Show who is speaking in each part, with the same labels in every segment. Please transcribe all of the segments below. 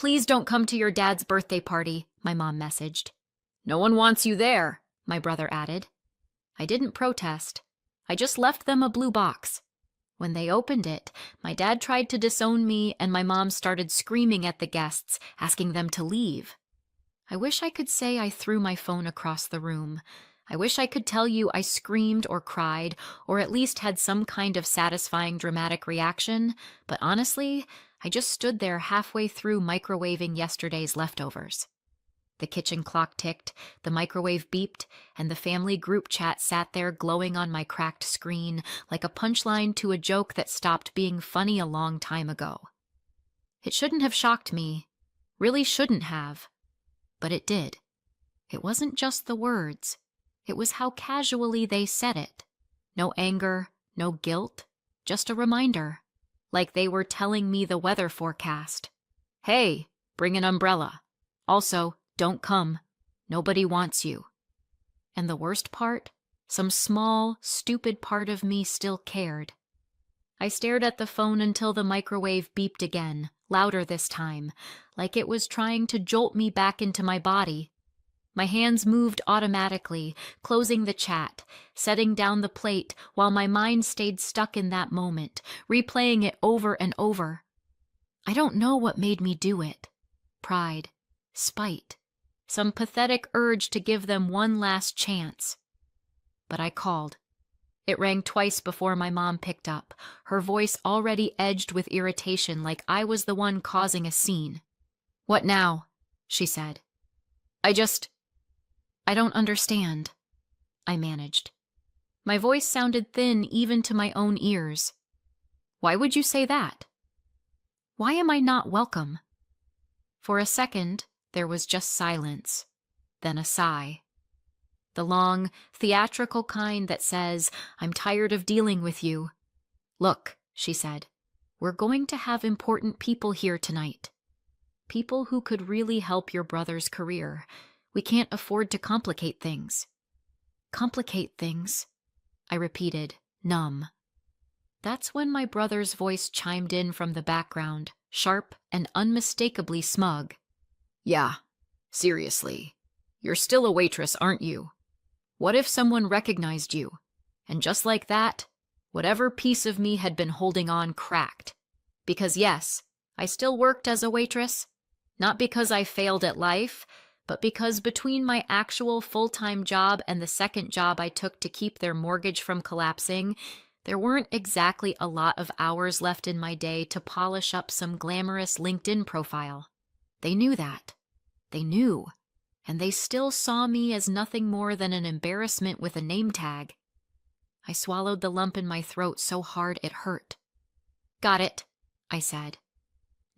Speaker 1: please don't come to your dad's birthday party, my mom messaged. No one wants you there, my brother added. I didn't protest. I just left them a blue box. When they opened it, my dad tried to disown me and my mom started screaming at the guests, asking them to leave. I wish I could say I threw my phone across the room. I wish I could tell you I screamed or cried, or at least had some kind of satisfying dramatic reaction, but honestly, I just stood there halfway through microwaving yesterday's leftovers. The kitchen clock ticked, the microwave beeped, and the family group chat sat there glowing on my cracked screen like a punchline to a joke that stopped being funny a long time ago. It shouldn't have shocked me, really shouldn't have, but it did. It wasn't just the words. It was how casually they said it. No anger, no guilt, just a reminder, like they were telling me the weather forecast. Hey, bring an umbrella. Also, don't come. Nobody wants you. And the worst part? Some small, stupid part of me still cared. I stared at the phone until the microwave beeped again, louder this time, like it was trying to jolt me back into my body. My hands moved automatically, closing the chat, setting down the plate while my mind stayed stuck in that moment, replaying it over and over. I don't know what made me do it. Pride, spite, some pathetic urge to give them one last chance. But I called. It rang twice before my mom picked up, her voice already edged with irritation like I was the one causing a scene. "What now?" she said. I don't understand," I managed. My voice sounded thin even to my own ears. "Why would you say that? Why am I not welcome?" For a second, there was just silence, then a sigh. The long, theatrical kind that says, "I'm tired of dealing with you." "Look," she said, "we're going to have important people here tonight. People who could really help your brother's career. We can't afford to complicate things." "Complicate things," I repeated, numb. That's when my brother's voice chimed in from the background, sharp and unmistakably smug. "Yeah, seriously. You're still a waitress, aren't you? What if someone recognized you? And just like that, whatever piece of me had been holding on cracked. Because yes, I still worked as a waitress. Not because I failed at life, but because between my actual full-time job and the second job I took to keep their mortgage from collapsing, there weren't exactly a lot of hours left in my day to polish up some glamorous LinkedIn profile. They knew that. They knew. And they still saw me as nothing more than an embarrassment with a name tag. I swallowed the lump in my throat so hard it hurt. "Got it," I said.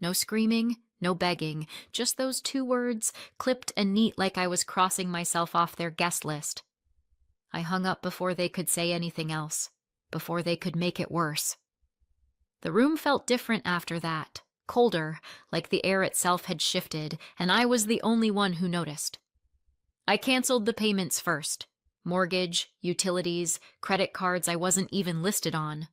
Speaker 1: No screaming, no begging, just those 2 words, clipped and neat like I was crossing myself off their guest list. I hung up before they could say anything else, before they could make it worse. The room felt different after that, colder, like the air itself had shifted, and I was the only one who noticed. I canceled the payments first. Mortgage, utilities, credit cards I wasn't even listed on.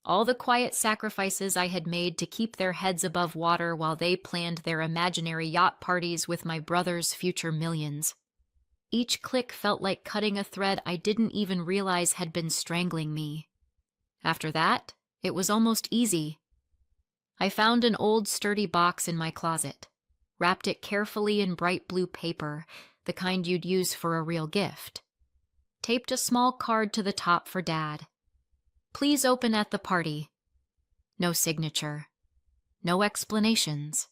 Speaker 1: All the quiet sacrifices I had made to keep their heads above water while they planned their imaginary yacht parties with my brother's future millions. Each click felt like cutting a thread I didn't even realize had been strangling me. After that, it was almost easy. I found an old sturdy box in my closet, wrapped it carefully in bright blue paper, the kind you'd use for a real gift. Taped a small card to the top for Dad. "Please open at the party." No signature. No explanations.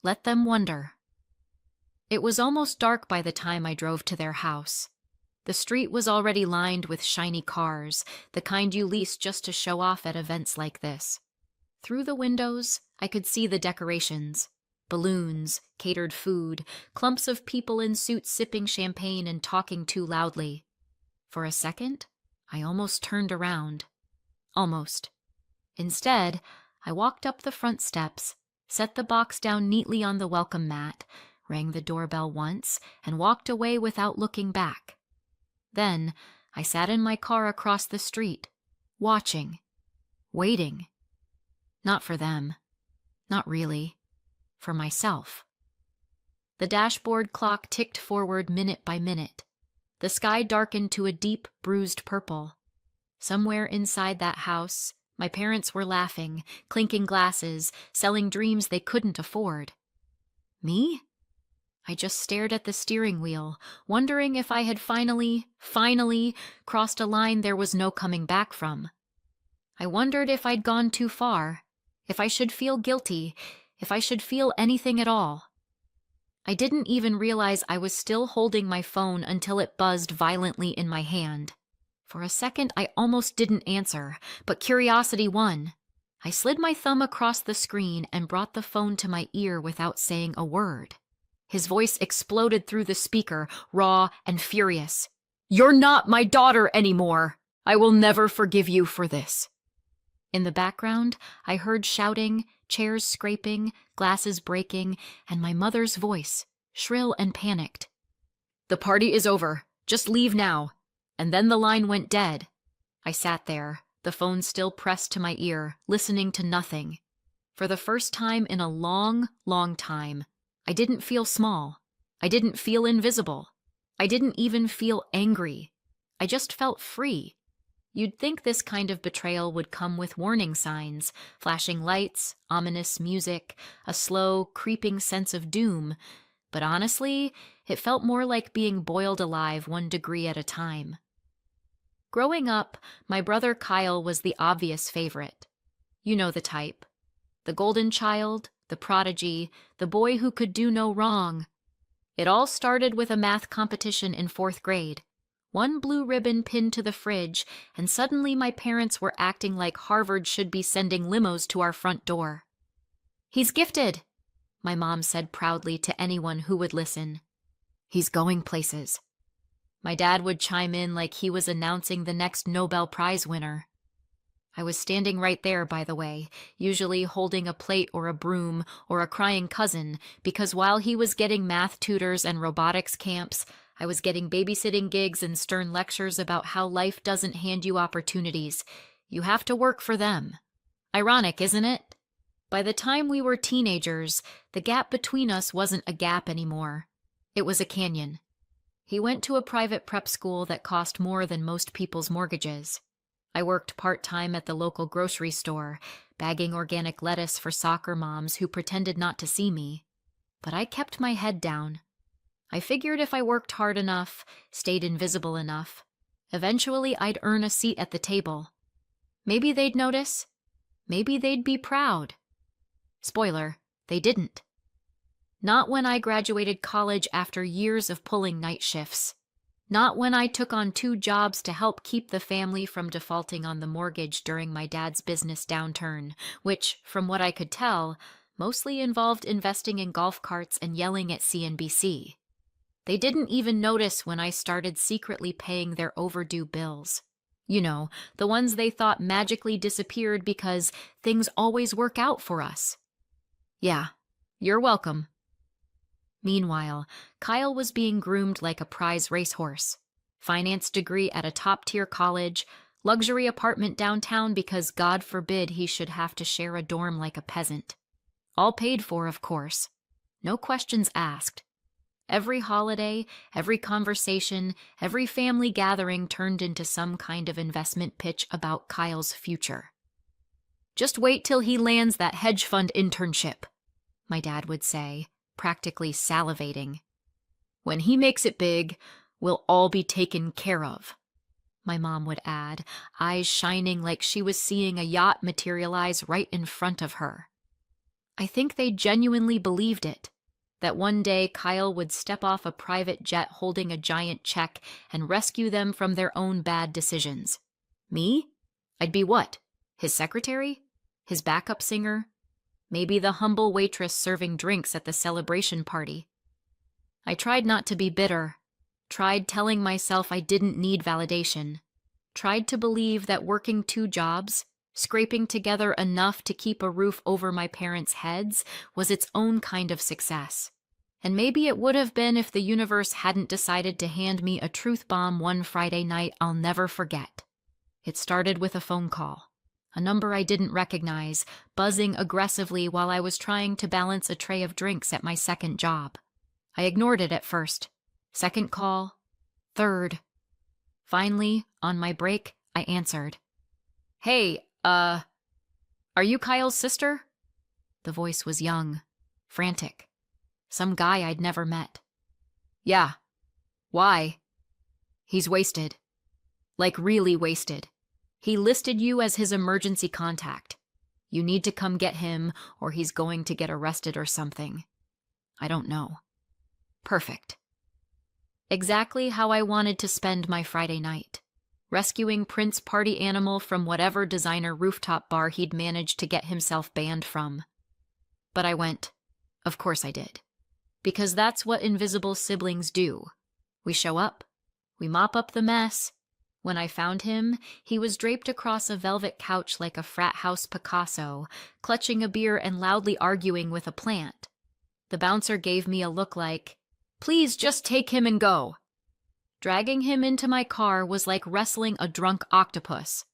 Speaker 1: Let them wonder. It was almost dark by the time I drove to their house. The street was already lined with shiny cars, the kind you lease just to show off at events like this. Through the windows, I could see the decorations. Balloons, catered food, clumps of people in suits sipping champagne and talking too loudly. For a second, I almost turned around. Almost. Instead, I walked up the front steps, set the box down neatly on the welcome mat, rang the doorbell once, and walked away without looking back. Then, I sat in my car across the street, watching, waiting. Not for them. Not really. for myself. The dashboard clock ticked forward minute by minute. The sky darkened to a deep, bruised purple. Somewhere inside that house, my parents were laughing, clinking glasses, selling dreams they couldn't afford. Me? I just stared at the steering wheel, wondering if I had finally crossed a line there was no coming back from. I wondered if I'd gone too far, if I should feel guilty, if I should feel anything at all. I didn't even realize I was still holding my phone until it buzzed violently in my hand. For a second, I almost didn't answer, but curiosity won. I slid my thumb across the screen and brought the phone to my ear without saying a word. His voice exploded through the speaker, raw and furious. "You're not my daughter anymore! I will never forgive you for this." In the background, I heard shouting, chairs scraping, glasses breaking, and my mother's voice, shrill and panicked. "The party is over. Just leave now." And then the line went dead. I sat there, the phone still pressed to my ear, listening to nothing. For the first time in a long, long time, I didn't feel small. I didn't feel invisible. I didn't even feel angry. I just felt free. You'd think this kind of betrayal would come with warning signs, flashing lights, ominous music, a slow, creeping sense of doom. But honestly, it felt more like being boiled alive 1 degree at a time. Growing up, my brother Kyle was the obvious favorite. You know the type. The golden child, the prodigy, the boy who could do no wrong. It all started with a math competition in 4th grade. 1 blue ribbon pinned to the fridge, and suddenly my parents were acting like Harvard should be sending limos to our front door. "He's gifted," my mom said proudly to anyone who would listen. "He's going places." My dad would chime in like he was announcing the next Nobel Prize winner. I was standing right there, by the way, usually holding a plate or a broom or a crying cousin, because while he was getting math tutors and robotics camps, I was getting babysitting gigs and stern lectures about how life doesn't hand you opportunities. You have to work for them. Ironic, isn't it? By the time we were teenagers, the gap between us wasn't a gap anymore. It was a canyon. He went to a private prep school that cost more than most people's mortgages. I worked part-time at the local grocery store, bagging organic lettuce for soccer moms who pretended not to see me. But I kept my head down. I figured if I worked hard enough, stayed invisible enough, eventually I'd earn a seat at the table. Maybe they'd notice. Maybe they'd be proud. Spoiler, they didn't. Not when I graduated college after years of pulling night shifts. Not when I took on 2 jobs to help keep the family from defaulting on the mortgage during my dad's business downturn, which, from what I could tell, mostly involved investing in golf carts and yelling at CNBC. They didn't even notice when I started secretly paying their overdue bills. You know, the ones they thought magically disappeared because things always work out for us. Yeah, you're welcome. Meanwhile, Kyle was being groomed like a prize racehorse. Finance degree at a top-tier college, luxury apartment downtown because God forbid he should have to share a dorm like a peasant. All paid for, of course. No questions asked. Every holiday, every conversation, every family gathering turned into some kind of investment pitch about Kyle's future. "Just wait till he lands that hedge fund internship," my dad would say, practically salivating. "When he makes it big, we'll all be taken care of," my mom would add, eyes shining like she was seeing a yacht materialize right in front of her. I think they genuinely believed it, that one day Kyle would step off a private jet holding a giant check and rescue them from their own bad decisions. Me? I'd be what? His secretary? His backup singer? Maybe the humble waitress serving drinks at the celebration party. I tried not to be bitter, tried telling myself I didn't need validation, tried to believe that working 2 jobs, scraping together enough to keep a roof over my parents' heads, was its own kind of success. And maybe it would have been if the universe hadn't decided to hand me a truth bomb one Friday night I'll never forget. It started with a phone call. A number I didn't recognize, buzzing aggressively while I was trying to balance a tray of drinks at my second job. I ignored it at first. Second call. Third. Finally, on my break, I answered. Hey, are you Kyle's sister? The voice was young, frantic. Some guy I'd never met. Yeah. Why? He's wasted. Like really wasted. He listed you as his emergency contact. You need to come get him, or he's going to get arrested or something. I don't know. Perfect. Exactly how I wanted to spend my Friday night. Rescuing Prince Party Animal from whatever designer rooftop bar he'd managed to get himself banned from. But I went. Of course I did. Because that's what invisible siblings do. We show up. We mop up the mess. When I found him, he was draped across a velvet couch like a frat house Picasso, clutching a beer and loudly arguing with a plant. The bouncer gave me a look like, "Please just take him and go." Dragging him into my car was like wrestling a drunk octopus.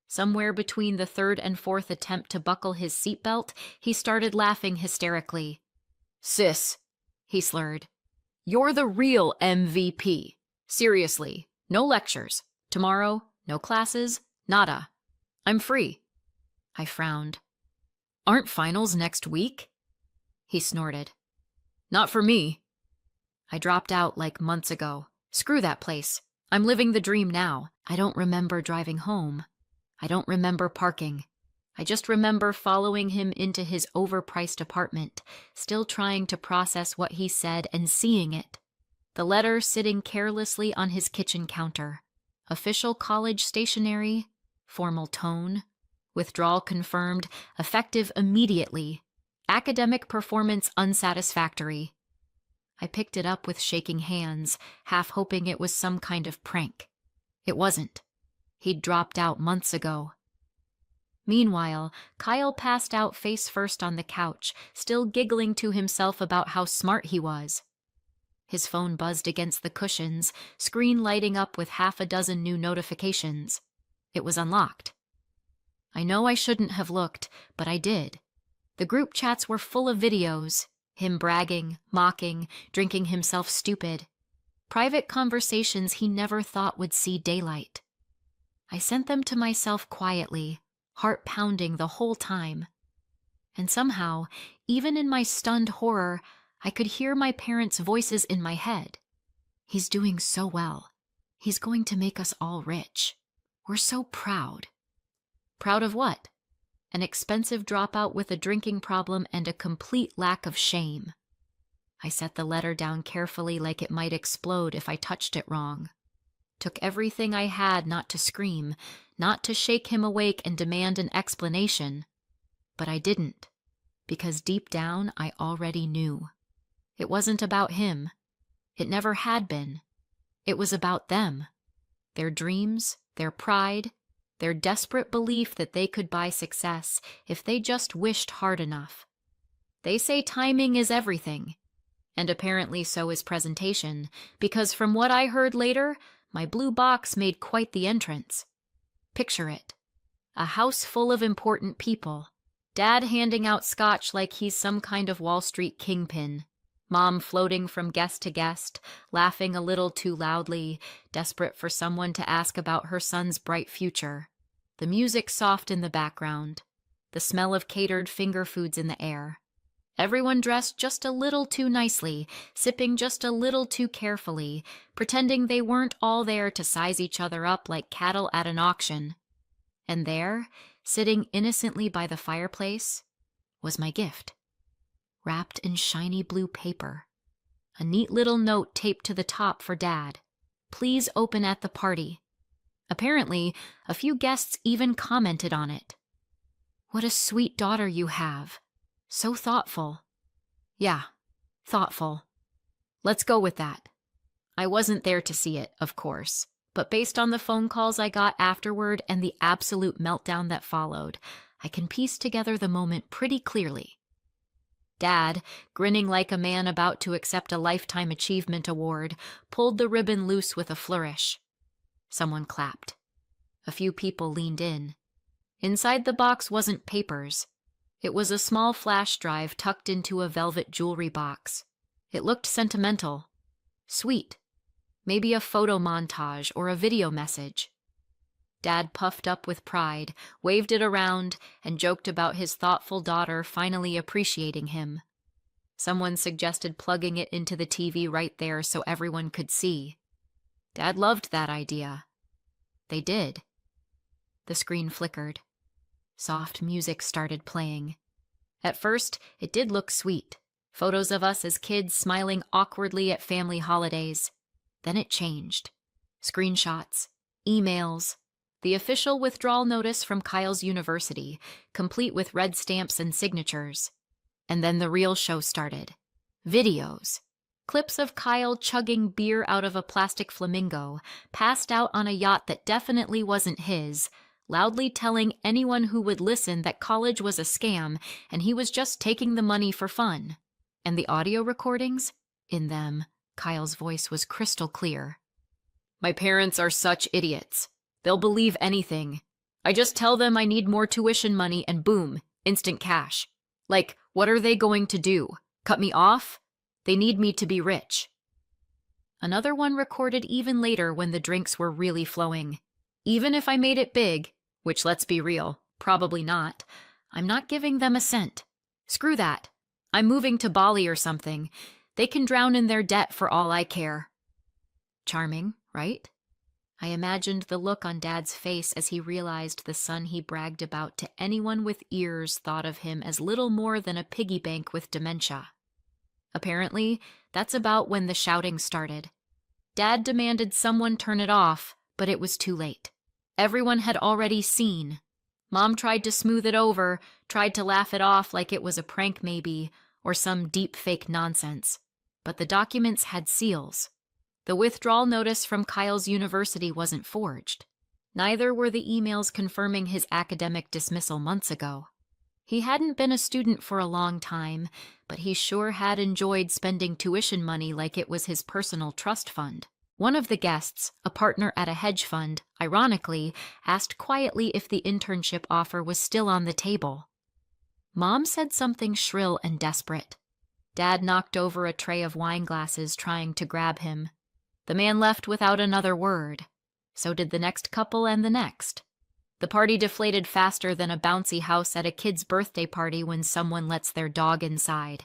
Speaker 1: Somewhere between the third and fourth attempt to buckle his seatbelt, he started laughing hysterically. "Sis," he slurred, "you're the real MVP. Seriously, no lectures. Tomorrow, no classes, nada. I'm free." I frowned. "Aren't finals next week?" He snorted. "Not for me." I dropped out like months ago. Screw that place. I'm living the dream now. I don't remember driving home. I don't remember parking. I just remember following him into his overpriced apartment, still trying to process what he said and seeing it. The letter sitting carelessly on his kitchen counter. Official college stationery, formal tone, withdrawal confirmed, effective immediately, academic performance unsatisfactory. I picked it up with shaking hands, half hoping it was some kind of prank. It wasn't. He'd dropped out months ago. Meanwhile, Kyle passed out face first on the couch, still giggling to himself about how smart he was. His phone buzzed against the cushions, screen lighting up with half a dozen new notifications. It was unlocked. I know I shouldn't have looked, but I did. The group chats were full of videos, him bragging, mocking, drinking himself stupid. Private conversations he never thought would see daylight. I sent them to myself quietly, heart pounding the whole time. And somehow, even in my stunned horror, I could hear my parents' voices in my head. "He's doing so well. He's going to make us all rich. We're so proud." Proud of what? An expensive dropout with a drinking problem and a complete lack of shame. I set the letter down carefully like it might explode if I touched it wrong. Took everything I had not to scream, not to shake him awake and demand an explanation. But I didn't, because deep down I already knew. It wasn't about him. It never had been. It was about them. Their dreams, their pride, their desperate belief that they could buy success if they just wished hard enough. They say timing is everything. And apparently so is presentation, because from what I heard later, my blue box made quite the entrance. Picture it. A house full of important people. Dad handing out scotch like he's some kind of Wall Street kingpin. Mom floating from guest to guest, laughing a little too loudly, desperate for someone to ask about her son's bright future. The music soft in the background. The smell of catered finger foods in the air. Everyone dressed just a little too nicely, sipping just a little too carefully, pretending they weren't all there to size each other up like cattle at an auction. And there, sitting innocently by the fireplace, was my gift. Wrapped in shiny blue paper. A neat little note taped to the top for Dad. "Please open at the party." Apparently, a few guests even commented on it. "What a sweet daughter you have. So thoughtful." Yeah, thoughtful. Let's go with that. I wasn't there to see it, of course, but based on the phone calls I got afterward and the absolute meltdown that followed, I can piece together the moment pretty clearly. Dad, grinning like a man about to accept a Lifetime Achievement Award, pulled the ribbon loose with a flourish. Someone clapped. A few people leaned in. Inside the box wasn't papers. It was a small flash drive tucked into a velvet jewelry box. It looked sentimental, sweet, maybe a photo montage or a video message. Dad puffed up with pride, waved it around, and joked about his thoughtful daughter finally appreciating him. Someone suggested plugging it into the TV right there so everyone could see. Dad loved that idea. They did. The screen flickered. Soft music started playing. At first, it did look sweet. Photos of us as kids smiling awkwardly at family holidays. Then it changed. Screenshots, emails, the official withdrawal notice from Kyle's university, complete with red stamps and signatures. And then the real show started. Videos. Clips of Kyle chugging beer out of a plastic flamingo, passed out on a yacht that definitely wasn't his, loudly telling anyone who would listen that college was a scam and he was just taking the money for fun. And the audio recordings? In them, Kyle's voice was crystal clear. My parents are such idiots. They'll believe anything. I just tell them I need more tuition money and boom, instant cash. Like, what are they going to do? Cut me off? They need me to be rich. Another one recorded even later when the drinks were really flowing. Even if I made it big, which let's be real, probably not, I'm not giving them a cent. Screw that. I'm moving to Bali or something. They can drown in their debt for all I care. Charming, right? I imagined the look on Dad's face as he realized the son he bragged about to anyone with ears thought of him as little more than a piggy bank with dementia. Apparently, that's about when the shouting started. Dad demanded someone turn it off, but it was too late. Everyone had already seen. Mom tried to smooth it over, tried to laugh it off like it was a prank maybe, or some deep fake nonsense. But the documents had seals. The withdrawal notice from Kyle's university wasn't forged. Neither were the emails confirming his academic dismissal months ago. He hadn't been a student for a long time, but he sure had enjoyed spending tuition money like it was his personal trust fund. One of the guests, a partner at a hedge fund, ironically, asked quietly if the internship offer was still on the table. Mom said something shrill and desperate. Dad knocked over a tray of wine glasses, trying to grab him. The man left without another word. So did the next couple and the next. The party deflated faster than a bouncy house at a kid's birthday party when someone lets their dog inside.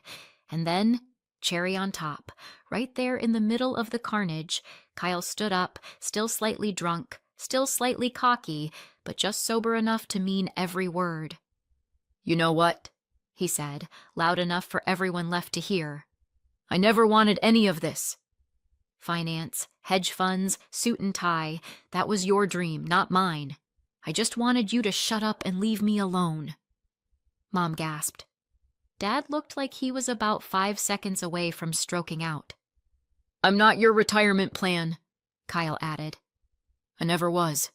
Speaker 1: And then, cherry on top, right there in the middle of the carnage, Kyle stood up, still slightly drunk, still slightly cocky, but just sober enough to mean every word. You know what? He said, loud enough for everyone left to hear. I never wanted any of this. Finance, hedge funds, suit and tie, that was your dream, not mine. I just wanted you to shut up and leave me alone. Mom gasped. Dad looked like he was about 5 seconds away from stroking out. I'm not your retirement plan, Kyle added. I never was.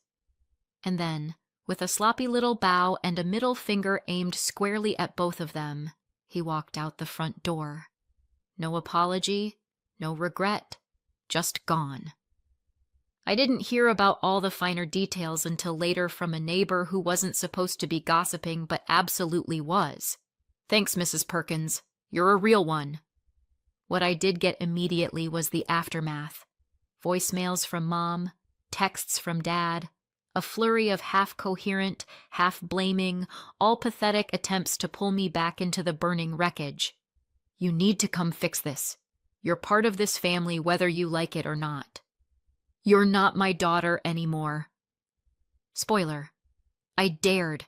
Speaker 1: And then, with a sloppy little bow and a middle finger aimed squarely at both of them, he walked out the front door. No apology, no regret, just gone. I didn't hear about all the finer details until later from a neighbor who wasn't supposed to be gossiping but absolutely was. Thanks, Mrs. Perkins. You're a real one. What I did get immediately was the aftermath. Voicemails from Mom, texts from Dad, a flurry of half-coherent, half-blaming, all pathetic attempts to pull me back into the burning wreckage. You need to come fix this. You're part of this family whether you like it or not. You're not my daughter anymore. Spoiler. I dared.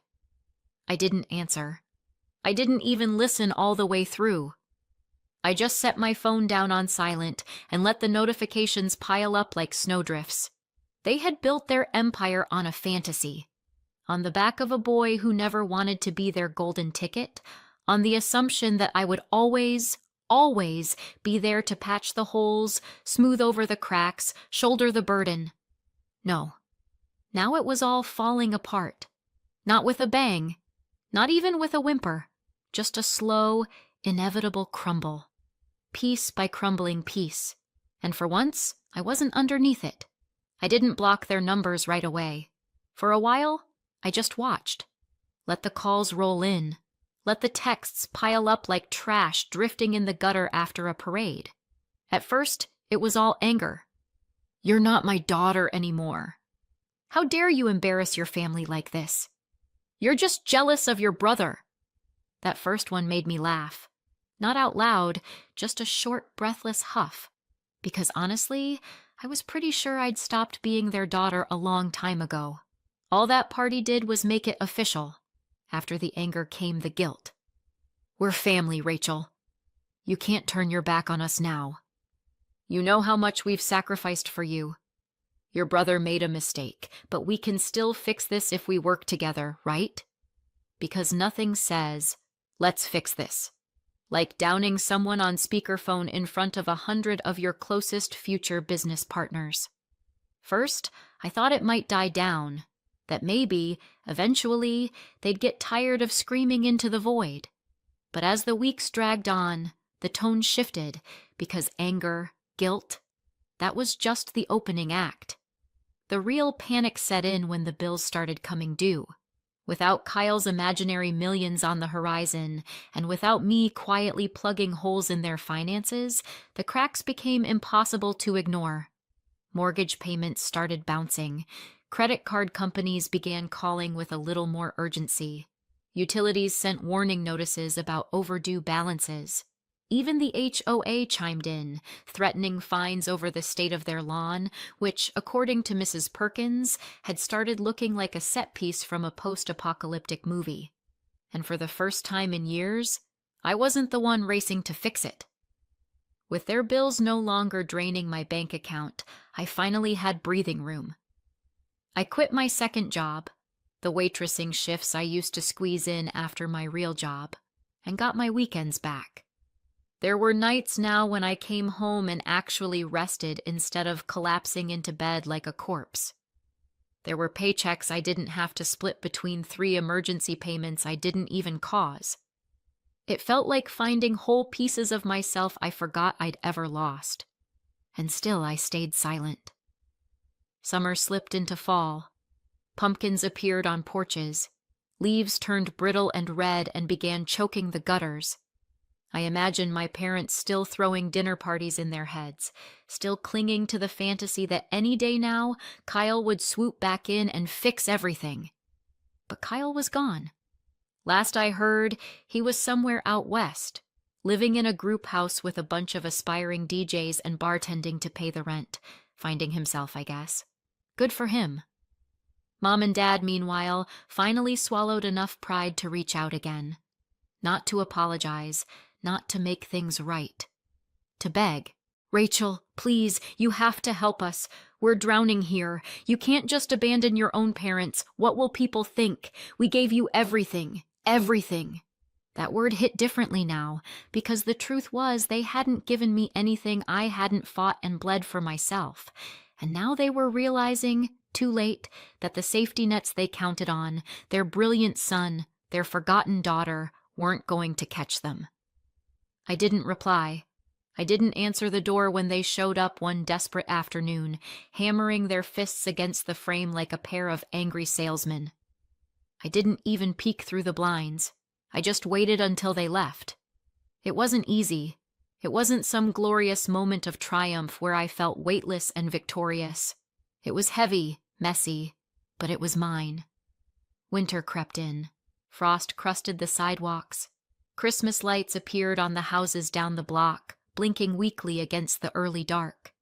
Speaker 1: I didn't answer. I didn't even listen all the way through. I just set my phone down on silent and let the notifications pile up like snowdrifts. They had built their empire on a fantasy. On the back of a boy who never wanted to be their golden ticket, on the assumption that I would always be there to patch the holes, smooth over the cracks, shoulder the burden. No. Now it was all falling apart. Not with a bang. Not even with a whimper. Just a slow, inevitable crumble. Piece by crumbling piece. And for once, I wasn't underneath it. I didn't block their numbers right away. For a while, I just watched. Let the calls roll in. Let the texts pile up like trash drifting in the gutter after a parade. At first, it was all anger. "You're not my daughter anymore. How dare you embarrass your family like this? You're just jealous of your brother." That first one made me laugh. Not out loud, just a short, breathless huff. Because honestly, I was pretty sure I'd stopped being their daughter a long time ago. All that party did was make it official. After the anger came the guilt. "We're family, Rachel. You can't turn your back on us now. You know how much we've sacrificed for you. Your brother made a mistake, but we can still fix this if we work together, right? Because nothing says, 'Let's fix this,' like downing someone on speakerphone in front of 100 of your closest future business partners. First, I thought it might die down, that maybe, eventually, they'd get tired of screaming into the void. But as the weeks dragged on, the tone shifted because anger, guilt, that was just the opening act. The real panic set in when the bills started coming due. Without Kyle's imaginary millions on the horizon, and without me quietly plugging holes in their finances, the cracks became impossible to ignore. Mortgage payments started bouncing. Credit card companies began calling with a little more urgency. Utilities sent warning notices about overdue balances. Even the HOA chimed in, threatening fines over the state of their lawn, which, according to Mrs. Perkins, had started looking like a set piece from a post-apocalyptic movie. And for the first time in years, I wasn't the one racing to fix it. With their bills no longer draining my bank account, I finally had breathing room. I quit my second job, the waitressing shifts I used to squeeze in after my real job, and got my weekends back. There were nights now when I came home and actually rested instead of collapsing into bed like a corpse. There were paychecks I didn't have to split between 3 emergency payments I didn't even cause. It felt like finding whole pieces of myself I forgot I'd ever lost. And still I stayed silent. Summer slipped into fall. Pumpkins appeared on porches. Leaves turned brittle and red and began choking the gutters. I imagined my parents still throwing dinner parties in their heads, still clinging to the fantasy that any day now, Kyle would swoop back in and fix everything. But Kyle was gone. Last I heard, he was somewhere out west, living in a group house with a bunch of aspiring DJs and bartending to pay the rent, finding himself, I guess. Good for him. Mom and Dad, meanwhile, finally swallowed enough pride to reach out again. Not to apologize, not to make things right. To beg, "Rachel, please, you have to help us. We're drowning here. You can't just abandon your own parents. What will people think? We gave you everything, everything." That word hit differently now, because the truth was they hadn't given me anything I hadn't fought and bled for myself. And now they were realizing, too late, that the safety nets they counted on, their brilliant son, their forgotten daughter, weren't going to catch them. I didn't reply. I didn't answer the door when they showed up one desperate afternoon, hammering their fists against the frame like a pair of angry salesmen. I didn't even peek through the blinds. I just waited until they left. It wasn't easy. It wasn't some glorious moment of triumph where I felt weightless and victorious. It was heavy, messy, but it was mine. Winter crept in. Frost crusted the sidewalks. Christmas lights appeared on the houses down the block, blinking weakly against the early dark.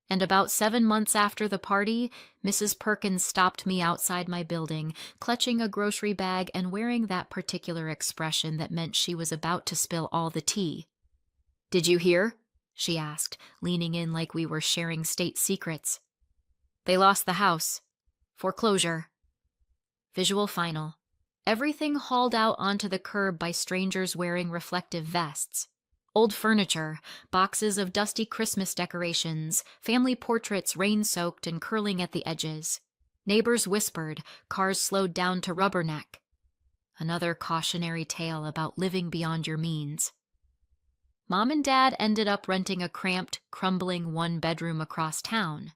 Speaker 1: And about 7 months after the party, Mrs. Perkins stopped me outside my building, clutching a grocery bag and wearing that particular expression that meant she was about to spill all the tea. "Did you hear?" she asked, leaning in like we were sharing state secrets. "They lost the house. Foreclosure." Visual final. Everything hauled out onto the curb by strangers wearing reflective vests. Old furniture, boxes of dusty Christmas decorations, family portraits rain-soaked and curling at the edges. Neighbors whispered, cars slowed down to rubberneck. Another cautionary tale about living beyond your means. Mom and Dad ended up renting a cramped, crumbling one-bedroom across town.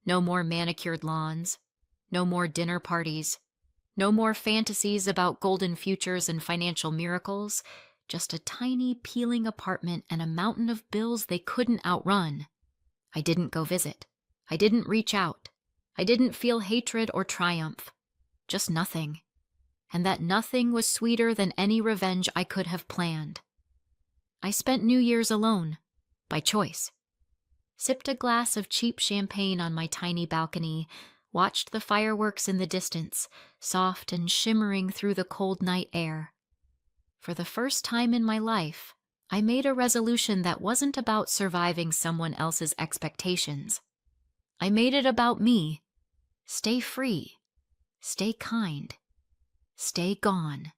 Speaker 1: No more manicured lawns. No more dinner parties. No more fantasies about golden futures and financial miracles, just a tiny, peeling apartment and a mountain of bills they couldn't outrun. I didn't go visit. I didn't reach out. I didn't feel hatred or triumph. Just nothing. And that nothing was sweeter than any revenge I could have planned. I spent New Year's alone, by choice. Sipped a glass of cheap champagne on my tiny balcony, watched the fireworks in the distance, soft and shimmering through the cold night air. For the first time in my life, I made a resolution that wasn't about surviving someone else's expectations. I made it about me. Stay free. Stay kind. Stay gone.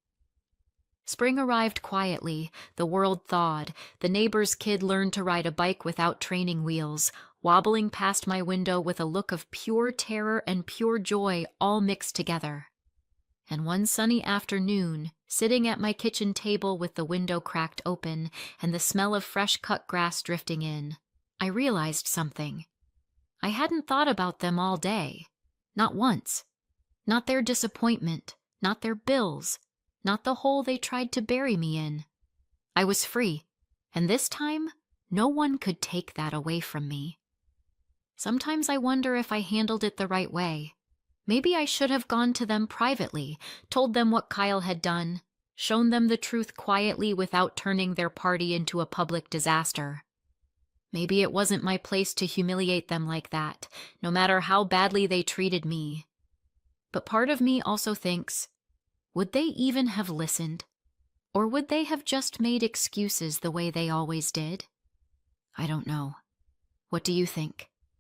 Speaker 1: Spring arrived quietly, the world thawed, the neighbor's kid learned to ride a bike without training wheels, wobbling past my window with a look of pure terror and pure joy all mixed together. And one sunny afternoon, sitting at my kitchen table with the window cracked open and the smell of fresh cut grass drifting in, I realized something. I hadn't thought about them all day. Not once. Not their disappointment, not their bills, not the hole they tried to bury me in. I was free, and this time, no one could take that away from me. Sometimes I wonder if I handled it the right way. Maybe I should have gone to them privately, told them what Kyle had done, shown them the truth quietly without turning their party into a public disaster. Maybe it wasn't my place to humiliate them like that, no matter how badly they treated me. But part of me also thinks, would they even have listened? Or would they have just made excuses the way they always did? I don't know. What do you think?